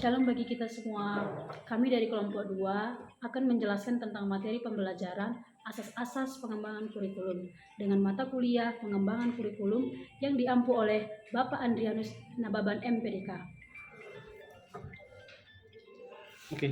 Shalom bagi kita semua. Kami dari kelompok 2 akan menjelaskan tentang materi pembelajaran asas-asas pengembangan kurikulum dengan mata kuliah pengembangan kurikulum yang diampu oleh Bapak Andrianus Nababan MPDK. Oke.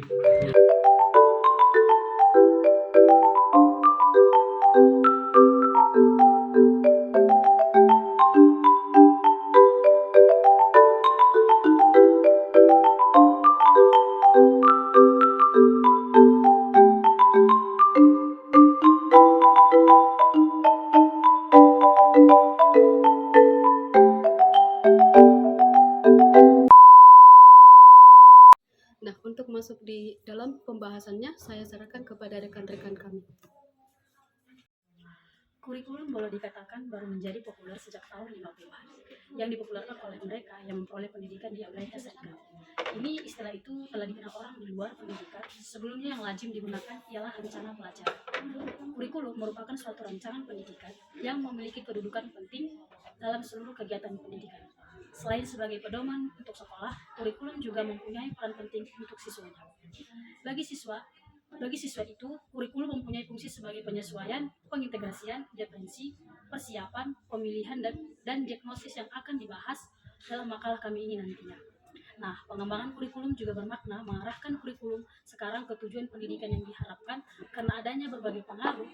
Nah, untuk masuk di dalam pembahasannya, saya serahkan kepada rekan-rekan kami. Kurikulum boleh dikatakan baru menjadi populer sejak tahun 50-an, yang dipopulerkan oleh mereka yang memperoleh pendidikan di Amerika Serikat. Ini istilah itu telah dikenal orang di luar pendidikan. Sebelumnya yang lazim digunakan ialah rencana pelajaran. Kurikulum merupakan suatu rancangan pendidikan yang memiliki kedudukan penting dalam seluruh kegiatan pendidikan. Selain sebagai pedoman untuk sekolah, kurikulum juga mempunyai peran penting untuk siswanya. Bagi siswa itu, kurikulum mempunyai fungsi sebagai penyesuaian, pengintegrasian, definisi, persiapan, pemilihan, dan diagnosis yang akan dibahas dalam makalah kami ini nantinya. Nah, pengembangan kurikulum juga bermakna mengarahkan kurikulum sekarang ke tujuan pendidikan yang diharapkan karena adanya berbagai pengaruh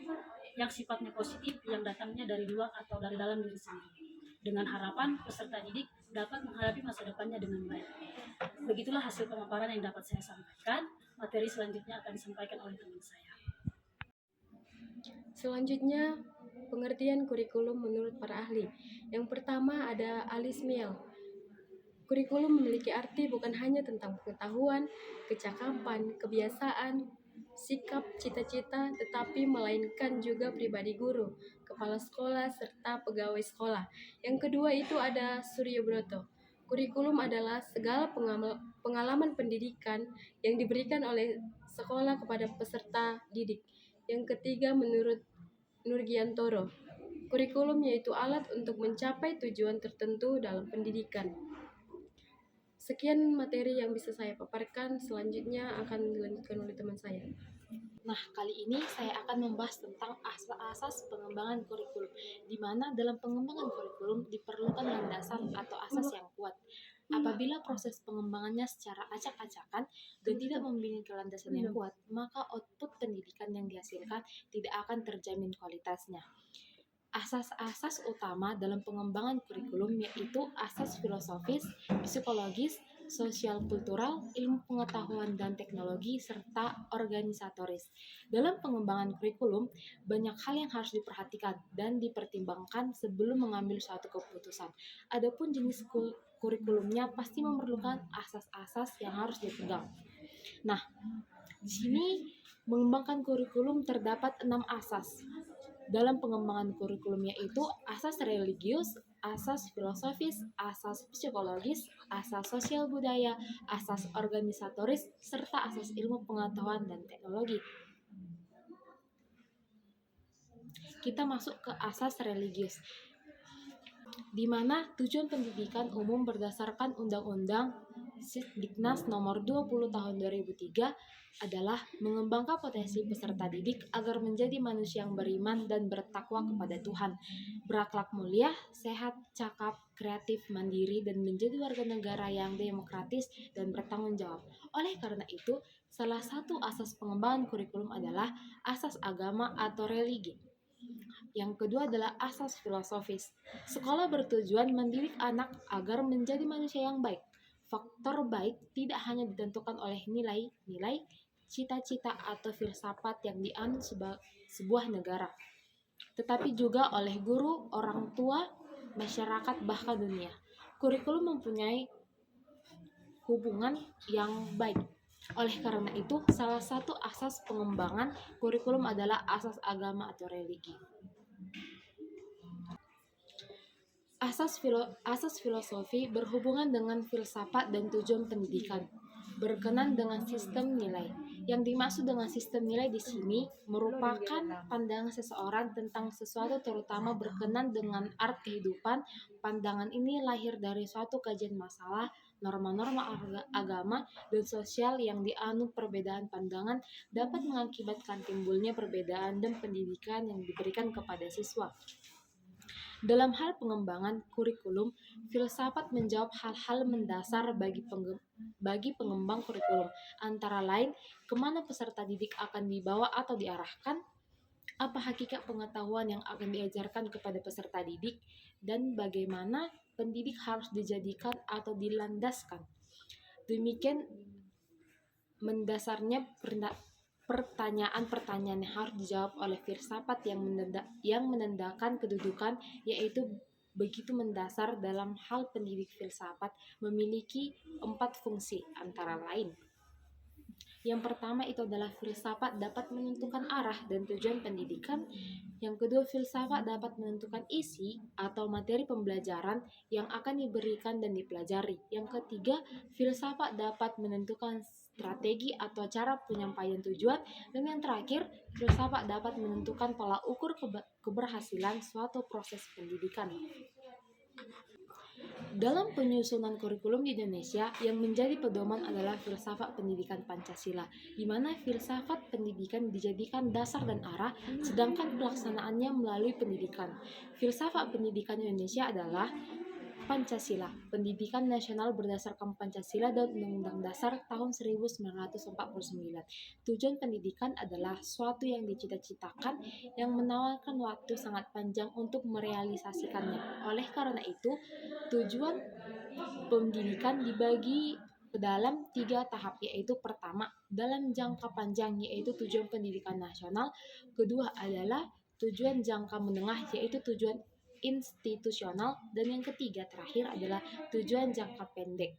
yang sifatnya positif yang datangnya dari luar atau dari dalam diri sendiri. Dengan harapan peserta didik dapat menghadapi masa depannya dengan baik. Begitulah hasil pemaparan yang dapat saya sampaikan. Materi selanjutnya akan disampaikan oleh teman saya. Selanjutnya, pengertian kurikulum menurut para ahli. Yang pertama ada Alice Miel. Kurikulum memiliki arti bukan hanya tentang pengetahuan, kecakapan, kebiasaan, sikap, cita-cita, tetapi melainkan juga pribadi guru, kepala sekolah, serta pegawai sekolah. Yang kedua itu ada Suryo Broto. Kurikulum adalah segala pengalaman pendidikan yang diberikan oleh sekolah kepada peserta didik. Yang ketiga menurut Nurgiantoro, kurikulum yaitu alat untuk mencapai tujuan tertentu dalam pendidikan. Sekian materi yang bisa saya paparkan, selanjutnya akan dilanjutkan oleh teman saya. Nah, kali ini saya akan membahas tentang asas pengembangan kurikulum, di mana dalam pengembangan kurikulum diperlukan landasan atau asas yang kuat. Apabila proses pengembangannya secara acak-acakan dan tidak memiliki landasan yang kuat, maka output pendidikan yang dihasilkan tidak akan terjamin kualitasnya. Asas-asas utama dalam pengembangan kurikulum yaitu asas filosofis, psikologis, sosial kultural, ilmu pengetahuan dan teknologi, serta organisatoris. Dalam pengembangan kurikulum, banyak hal yang harus diperhatikan dan dipertimbangkan sebelum mengambil suatu keputusan. Adapun jenis kurikulumnya pasti memerlukan asas-asas yang harus dipegang. Nah, di sini mengembangkan kurikulum terdapat 6 asas. Dalam pengembangan kurikulum yaitu asas religius, asas filosofis, asas psikologis, asas sosial budaya, asas organisatoris, serta asas ilmu pengetahuan dan teknologi. Kita masuk ke asas religius, di mana tujuan pendidikan umum berdasarkan Undang-Undang Diknas nomor 20 tahun 2003 adalah mengembangkan potensi peserta didik agar menjadi manusia yang beriman dan bertakwa kepada Tuhan, berakhlak mulia, sehat, cakap, kreatif, mandiri, dan menjadi warga negara yang demokratis dan bertanggung jawab. Oleh karena itu, salah satu asas pengembangan kurikulum adalah asas agama atau religi. Yang kedua adalah asas filosofis. Sekolah bertujuan mendidik anak agar menjadi manusia yang baik. Faktor baik tidak hanya ditentukan oleh nilai-nilai, cita-cita atau filsafat yang dianut sebuah negara, tetapi juga oleh guru, orang tua, masyarakat, bahkan dunia. Kurikulum mempunyai hubungan yang baik. Oleh karena itu, salah satu asas pengembangan kurikulum adalah asas agama atau religi. Asas filosofi berhubungan dengan filsafat dan tujuan pendidikan, berkenan dengan sistem nilai. Yang dimaksud dengan sistem nilai di sini merupakan pandangan seseorang tentang sesuatu, terutama berkenan dengan art kehidupan. Pandangan ini lahir dari suatu kajian masalah, norma-norma agama dan sosial yang dianut perbedaan pandangan dapat mengakibatkan timbulnya perbedaan dan pendidikan yang diberikan kepada siswa. Dalam hal pengembangan kurikulum, filsafat menjawab hal-hal mendasar bagi pengembang kurikulum, antara lain kemana peserta didik akan dibawa atau diarahkan, apa hakikat pengetahuan yang akan diajarkan kepada peserta didik, dan bagaimana pendidik harus dijadikan atau dilandaskan. Demikian mendasarnya pertanyaan-pertanyaan yang harus dijawab oleh filsafat yang menandakan kedudukan, yaitu begitu mendasar. Dalam hal pendidik, filsafat memiliki 4 fungsi, antara lain. Yang pertama itu adalah filsafat dapat menentukan arah dan tujuan pendidikan. Yang kedua, filsafat dapat menentukan isi atau materi pembelajaran yang akan diberikan dan dipelajari. Yang ketiga, filsafat dapat menentukan strategi atau cara penyampaian tujuan. Dan yang terakhir, filsafat dapat menentukan tolak ukur keberhasilan suatu proses pendidikan. Dalam penyusunan kurikulum di Indonesia, yang menjadi pedoman adalah filsafat pendidikan Pancasila, di mana filsafat pendidikan dijadikan dasar dan arah, sedangkan pelaksanaannya melalui pendidikan. Filsafat pendidikan Indonesia adalah Pancasila, pendidikan nasional berdasarkan Pancasila dan Undang-Undang Dasar tahun 1949. Tujuan pendidikan adalah suatu yang dicita-citakan yang menawarkan waktu sangat panjang untuk merealisasikannya. Oleh karena itu, tujuan pendidikan dibagi ke dalam 3 tahap, yaitu pertama, dalam jangka panjang, yaitu tujuan pendidikan nasional. Kedua adalah tujuan jangka menengah, yaitu tujuan institusional. Dan yang ketiga terakhir adalah tujuan jangka pendek,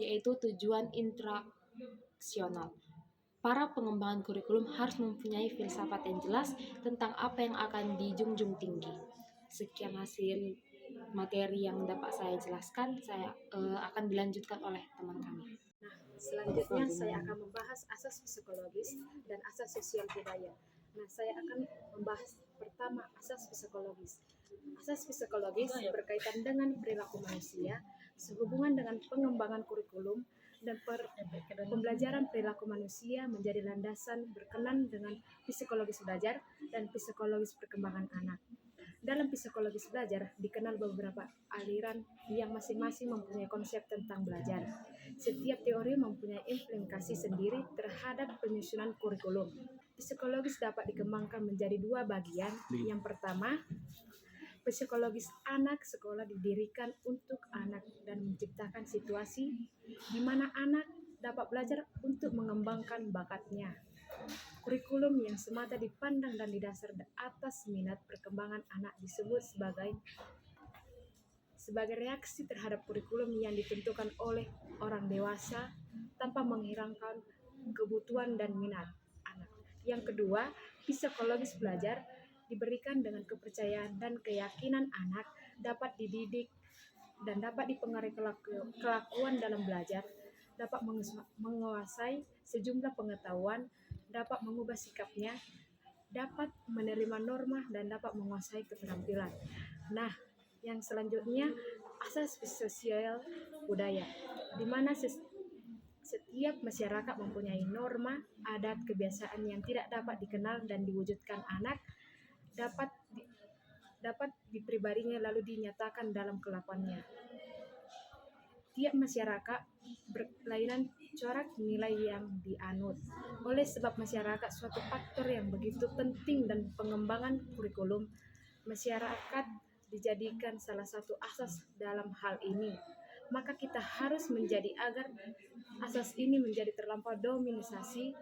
yaitu tujuan interaksional. Para pengembangan kurikulum harus mempunyai filsafat yang jelas tentang apa yang akan dijunjung tinggi. Sekian hasil materi yang dapat saya jelaskan. Saya akan dilanjutkan oleh teman kami. Selanjutnya saya akan membahas asas psikologis dan asas sosial budaya. Saya akan membahas pertama asas psikologis. Asas psikologis berkaitan dengan perilaku manusia, sehubungan dengan pengembangan kurikulum dan pembelajaran perilaku manusia menjadi landasan berkenan dengan psikologis belajar dan psikologis perkembangan anak. Dalam psikologis belajar dikenal beberapa aliran yang masing-masing mempunyai konsep tentang belajar. Setiap teori mempunyai implikasi sendiri terhadap penyusunan kurikulum. Psikologis dapat dikembangkan menjadi 2 bagian. Yang pertama, psikologis anak. Sekolah didirikan untuk anak dan menciptakan situasi di mana anak dapat belajar untuk mengembangkan bakatnya. Kurikulum yang semata dipandang dan didasar atas minat perkembangan anak disebut sebagai reaksi terhadap kurikulum yang ditentukan oleh orang dewasa tanpa menghilangkan kebutuhan dan minat anak. Yang kedua, psikologis belajar diberikan dengan kepercayaan dan keyakinan anak dapat dididik dan dapat dipengaruhi kelakuan dalam belajar, dapat menguasai sejumlah pengetahuan, dapat mengubah sikapnya, dapat menerima norma, dan dapat menguasai keterampilan. Yang selanjutnya asas sosial budaya, di mana setiap masyarakat mempunyai norma, adat, kebiasaan yang tidak dapat dikenal dan diwujudkan anak, dapat dipribadinya lalu dinyatakan dalam kelakuannya. Tiap masyarakat berkelainan corak nilai yang dianut. Oleh sebab masyarakat suatu faktor yang begitu penting dan pengembangan kurikulum, masyarakat dijadikan salah satu asas dalam hal ini. Maka kita harus menjadi agar asas ini menjadi terlampau dominasi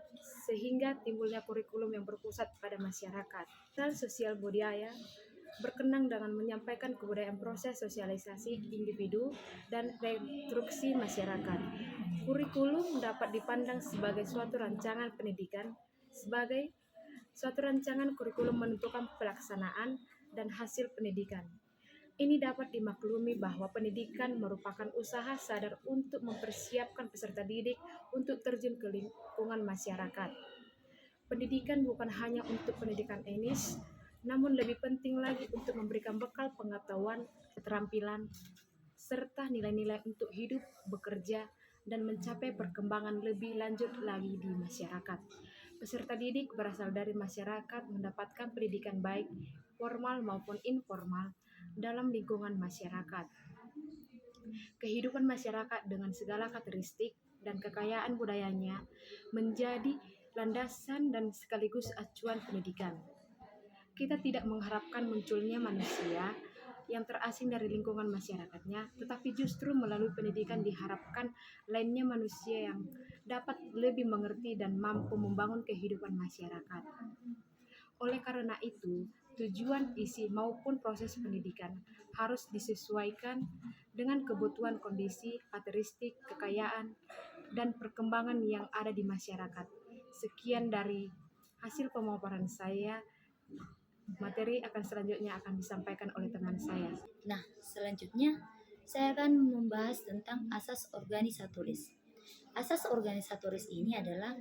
sehingga timbulnya kurikulum yang berpusat pada masyarakat. Sosial budaya berkenang dengan menyampaikan kebudayaan proses sosialisasi individu dan rekonstruksi masyarakat. Kurikulum dapat dipandang sebagai suatu rancangan pendidikan. Sebagai suatu rancangan kurikulum menentukan pelaksanaan dan hasil pendidikan. Ini dapat dimaklumi bahwa pendidikan merupakan usaha sadar untuk mempersiapkan peserta didik untuk terjun ke lingkungan masyarakat. Pendidikan bukan hanya untuk pendidikan namun lebih penting lagi untuk memberikan bekal pengetahuan, keterampilan, serta nilai-nilai untuk hidup, bekerja, dan mencapai perkembangan lebih lanjut lagi di masyarakat. Peserta didik berasal dari masyarakat mendapatkan pendidikan baik formal maupun informal dalam lingkungan masyarakat. Kehidupan masyarakat dengan segala karakteristik dan kekayaan budayanya menjadi landasan dan sekaligus acuan pendidikan. Kita tidak mengharapkan munculnya manusia yang terasing dari lingkungan masyarakatnya, tetapi justru melalui pendidikan diharapkan lainnya manusia yang dapat lebih mengerti dan mampu membangun kehidupan masyarakat. Oleh karena itu, tujuan, isi, maupun proses pendidikan harus disesuaikan dengan kebutuhan kondisi, karakteristik, kekayaan, dan perkembangan yang ada di masyarakat. Sekian dari hasil pemaparan saya. Materi selanjutnya akan disampaikan oleh teman saya. Nah, selanjutnya saya akan membahas tentang asas organisatoris. Asas organisatoris ini adalah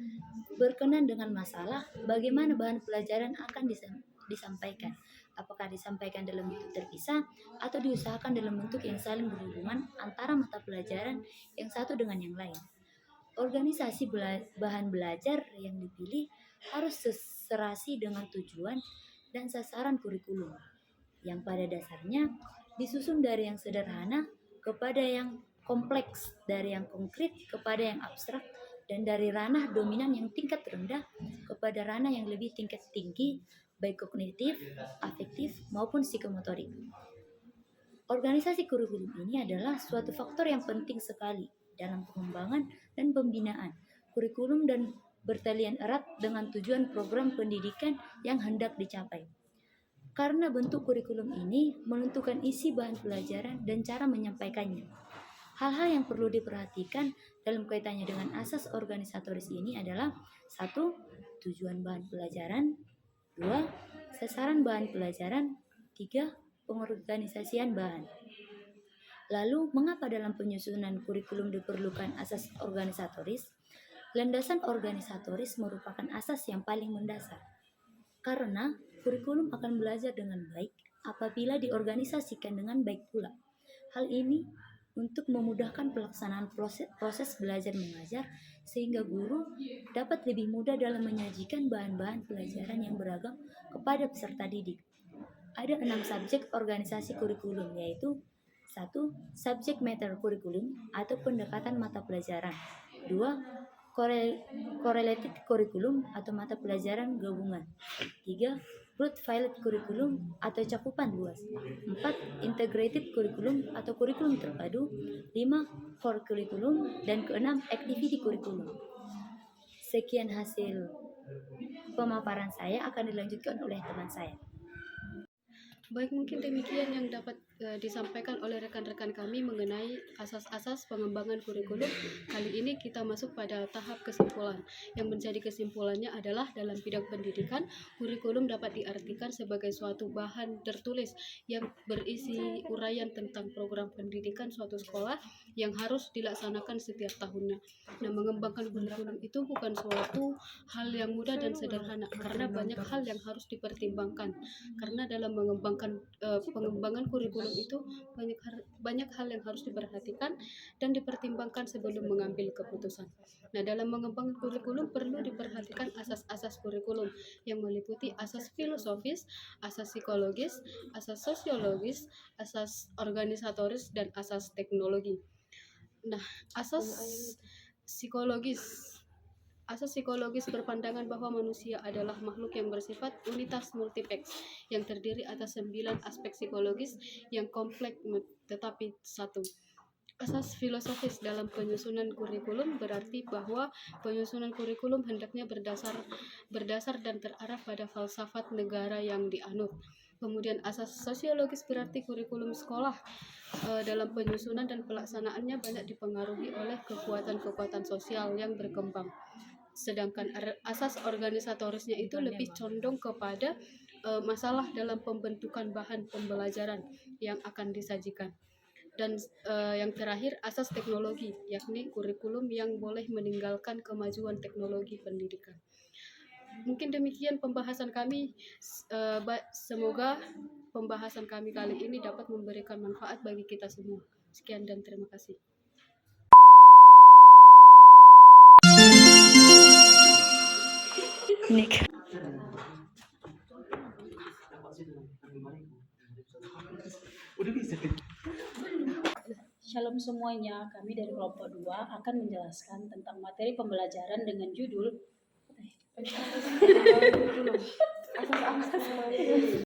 berkenan dengan masalah bagaimana bahan pelajaran akan disampaikan. Apakah disampaikan dalam bentuk terpisah atau diusahakan dalam bentuk yang saling berhubungan antara mata pelajaran yang satu dengan yang lain. Organisasi bahan belajar yang dipilih harus seserasi dengan tujuan dan sasaran kurikulum, yang pada dasarnya disusun dari yang sederhana kepada yang kompleks, dari yang konkret kepada yang abstrak, dan dari ranah dominan yang tingkat rendah kepada ranah yang lebih tingkat tinggi, baik kognitif, afektif, maupun psikomotorik. Organisasi kurikulum ini adalah suatu faktor yang penting sekali dalam pengembangan dan pembinaan kurikulum dan bertalian erat dengan tujuan program pendidikan yang hendak dicapai. Karena bentuk kurikulum ini menentukan isi bahan pelajaran dan cara menyampaikannya. Hal-hal yang perlu diperhatikan dalam kaitannya dengan asas organisatoris ini adalah 1. Tujuan bahan pelajaran, 2. Sasaran bahan pelajaran, 3. Pengorganisasian bahan. Lalu, mengapa dalam penyusunan kurikulum diperlukan asas organisatoris? Landasan organisatoris merupakan asas yang paling mendasar. Karena kurikulum akan belajar dengan baik apabila diorganisasikan dengan baik pula. Hal ini untuk memudahkan pelaksanaan proses belajar mengajar sehingga guru dapat lebih mudah dalam menyajikan bahan-bahan pelajaran yang beragam kepada peserta didik. Ada 6 subjek organisasi kurikulum, yaitu 1. Subject matter kurikulum atau pendekatan mata pelajaran. 2. Correlated kurikulum atau mata pelajaran gabungan. 3. Broad-fielded kurikulum atau cakupan luas. 4. Integrated kurikulum atau kurikulum terpadu. 5. Core kurikulum. Dan ke-6. Activity kurikulum. Sekian hasil pemaparan saya, akan dilanjutkan oleh teman saya. Baik, mungkin demikian yang dapat disampaikan oleh rekan-rekan kami mengenai asas-asas pengembangan kurikulum. Kali ini kita masuk pada tahap kesimpulan. Yang menjadi kesimpulannya adalah dalam bidang pendidikan, kurikulum dapat diartikan sebagai suatu bahan tertulis yang berisi uraian tentang program pendidikan suatu sekolah yang harus dilaksanakan setiap tahunnya. Nah, mengembangkan kurikulum itu bukan suatu hal yang mudah dan sederhana karena banyak hal yang harus dipertimbangkan. Karena dalam pengembangan kurikulum itu banyak hal yang harus diperhatikan dan dipertimbangkan sebelum mengambil keputusan. Nah, dalam mengembangkan kurikulum perlu diperhatikan asas-asas kurikulum yang meliputi asas filosofis, asas psikologis, asas sosiologis, asas organisatoris, dan asas teknologi. Nah, asas psikologis berpandangan bahwa manusia adalah makhluk yang bersifat unitas multipeks yang terdiri atas 9 aspek psikologis yang kompleks tetapi satu. Asas filosofis dalam penyusunan kurikulum berarti bahwa penyusunan kurikulum hendaknya berdasar dan terarah pada falsafat negara yang dianut. Kemudian asas sosiologis berarti kurikulum sekolah dalam penyusunan dan pelaksanaannya banyak dipengaruhi oleh kekuatan-kekuatan sosial yang berkembang. Sedangkan asas organisatorisnya itu lebih condong kepada masalah dalam pembentukan bahan pembelajaran yang akan disajikan. Dan yang terakhir asas teknologi, yakni kurikulum yang boleh meninggalkan kemajuan teknologi pendidikan. Mungkin demikian pembahasan kami. Semoga pembahasan kami kali ini dapat memberikan manfaat bagi kita semua. Sekian dan terima kasih. Shalom semuanya, kami dari kelompok 2 akan menjelaskan tentang materi pembelajaran dengan judul